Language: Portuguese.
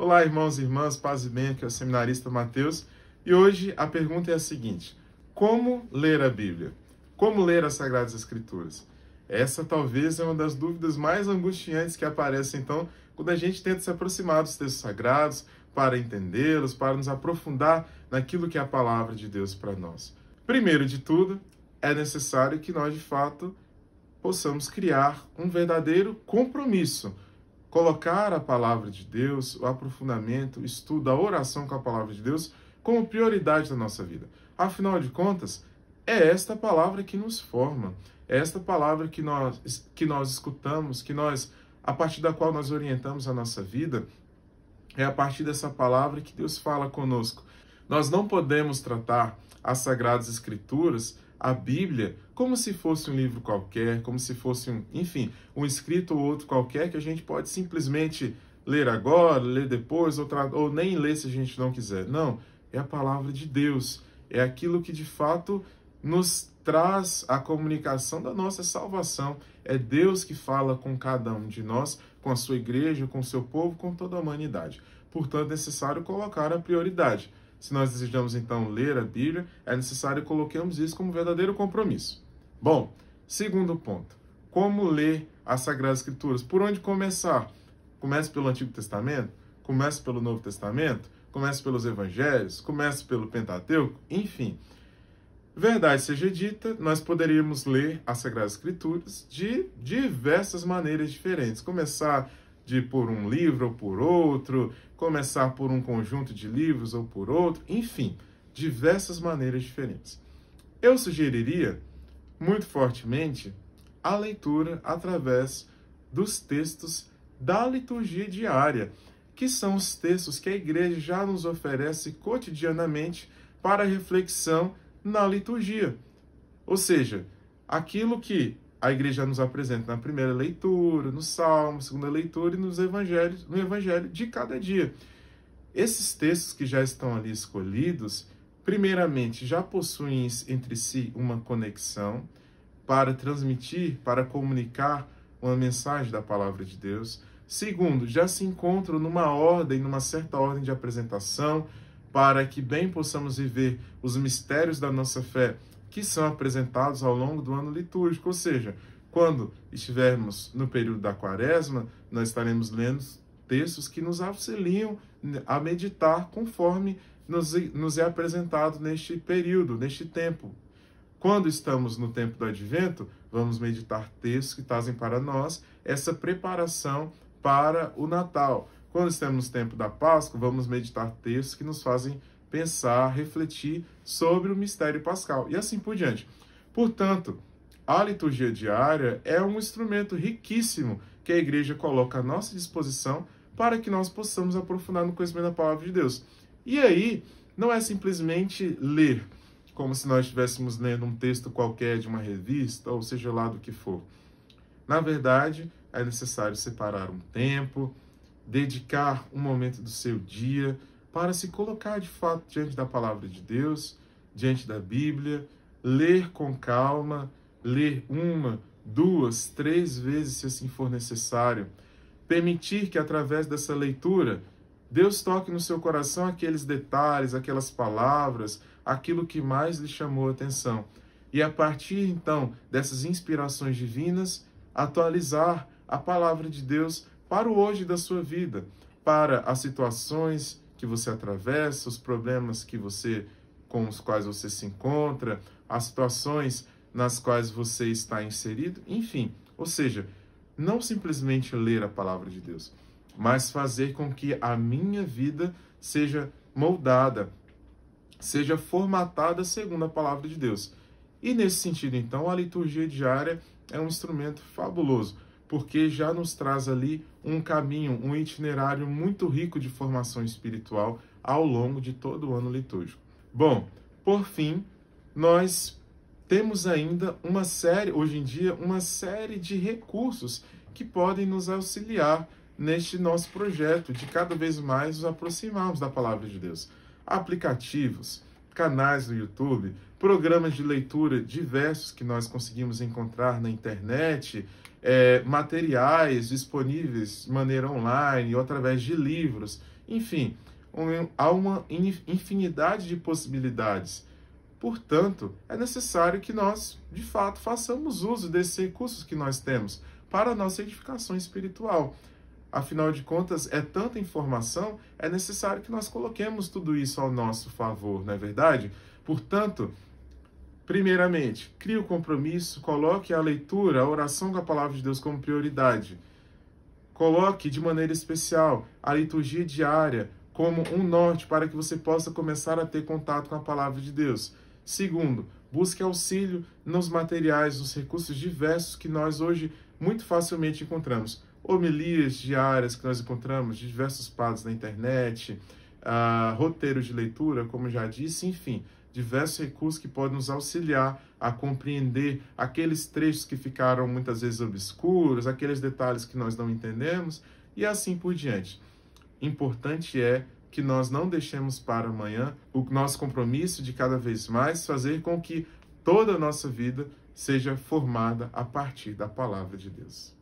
Olá, irmãos e irmãs, paz e bem, aqui é o seminarista Mateus. E hoje a pergunta é a seguinte: como ler a Bíblia? Como ler as Sagradas Escrituras? Essa talvez é uma das dúvidas mais angustiantes que aparecem, então, quando a gente tenta se aproximar dos textos sagrados para entendê-los, para nos aprofundar naquilo que é a palavra de Deus para nós. Primeiro de tudo, é necessário que nós, de fato, possamos criar um verdadeiro compromisso. Colocar a palavra de Deus, o aprofundamento, o estudo, a oração com a palavra de Deus como prioridade da nossa vida. Afinal de contas, é esta palavra que nos forma, é esta palavra que nós escutamos, a partir da qual nós orientamos a nossa vida, é a partir dessa palavra que Deus fala conosco. Nós não podemos tratar as Sagradas Escrituras, a Bíblia, como se fosse um livro qualquer, como se fosse um escrito ou outro qualquer que a gente pode simplesmente ler agora, ler depois, ou nem ler se a gente não quiser. Não, é a palavra de Deus, é aquilo que de fato nos traz a comunicação da nossa salvação. É Deus que fala com cada um de nós, com a sua igreja, com o seu povo, com toda a humanidade. Portanto, é necessário colocar a prioridade. Se nós desejamos, então, ler a Bíblia, é necessário que coloquemos isso como verdadeiro compromisso. Bom, segundo ponto. Como ler as Sagradas Escrituras? Por onde começar? Comece pelo Antigo Testamento? Comece pelo Novo Testamento? Comece pelos Evangelhos? Comece pelo Pentateuco? Enfim. Verdade seja dita, nós poderíamos ler as Sagradas Escrituras de diversas maneiras diferentes. Começar por um livro ou por outro, começar por um conjunto de livros ou por outro, enfim, diversas maneiras diferentes. Eu sugeriria, muito fortemente, a leitura através dos textos da liturgia diária, que são os textos que a igreja já nos oferece cotidianamente para reflexão na liturgia. Ou seja, aquilo que a igreja nos apresenta na primeira leitura, no Salmo, segunda leitura e no Evangelho de cada dia. Esses textos que já estão ali escolhidos, primeiramente, já possuem entre si uma conexão para transmitir, para comunicar uma mensagem da palavra de Deus. Segundo, já se encontram numa certa ordem de apresentação, para que bem possamos viver os mistérios da nossa fé que são apresentados ao longo do ano litúrgico. Ou seja, quando estivermos no período da Quaresma, nós estaremos lendo textos que nos auxiliam a meditar conforme nos é apresentado neste período, neste tempo. Quando estamos no tempo do Advento, vamos meditar textos que trazem para nós essa preparação para o Natal. Quando estamos no tempo da Páscoa, vamos meditar textos que nos fazem pensar, refletir sobre o mistério pascal e assim por diante. Portanto, a liturgia diária é um instrumento riquíssimo que a igreja coloca à nossa disposição para que nós possamos aprofundar no conhecimento da palavra de Deus. E aí, não é simplesmente ler, como se nós estivéssemos lendo um texto qualquer de uma revista, ou seja lá do que for. Na verdade, é necessário separar um tempo, dedicar um momento do seu dia para se colocar de fato diante da palavra de Deus, diante da Bíblia, ler com calma, ler 1, 2, 3 vezes se assim for necessário. Permitir que através dessa leitura Deus toque no seu coração aqueles detalhes, aquelas palavras, aquilo que mais lhe chamou a atenção. E a partir então dessas inspirações divinas, atualizar a palavra de Deus para o hoje da sua vida, para as situações que você atravessa, os problemas com os quais você se encontra, as situações nas quais você está inserido, enfim. Ou seja, não simplesmente ler a palavra de Deus, mas fazer com que a minha vida seja moldada, seja formatada segundo a palavra de Deus. E nesse sentido, então, a liturgia diária é um instrumento fabuloso, porque já nos traz ali um caminho, um itinerário muito rico de formação espiritual ao longo de todo o ano litúrgico. Bom, por fim, nós temos ainda hoje em dia, uma série de recursos que podem nos auxiliar neste nosso projeto de cada vez mais nos aproximarmos da palavra de Deus. Aplicativos, canais no YouTube, programas de leitura diversos que nós conseguimos encontrar na internet, materiais disponíveis de maneira online ou através de livros. Enfim, há uma infinidade de possibilidades. Portanto, é necessário que nós, de fato, façamos uso desses recursos que nós temos para a nossa edificação espiritual. Afinal de contas, é tanta informação, é necessário que nós coloquemos tudo isso ao nosso favor, não é verdade? Portanto, primeiramente, crie o compromisso, coloque a leitura, a oração com a palavra de Deus como prioridade. Coloque de maneira especial a liturgia diária como um norte para que você possa começar a ter contato com a palavra de Deus. Segundo, busque auxílio nos materiais, nos recursos diversos que nós hoje muito facilmente encontramos. Homilias diárias que nós encontramos de diversos padres na internet, roteiros de leitura, como já disse, enfim, diversos recursos que podem nos auxiliar a compreender aqueles trechos que ficaram muitas vezes obscuros, aqueles detalhes que nós não entendemos e assim por diante. Importante é que nós não deixemos para amanhã o nosso compromisso de cada vez mais fazer com que toda a nossa vida seja formada a partir da palavra de Deus.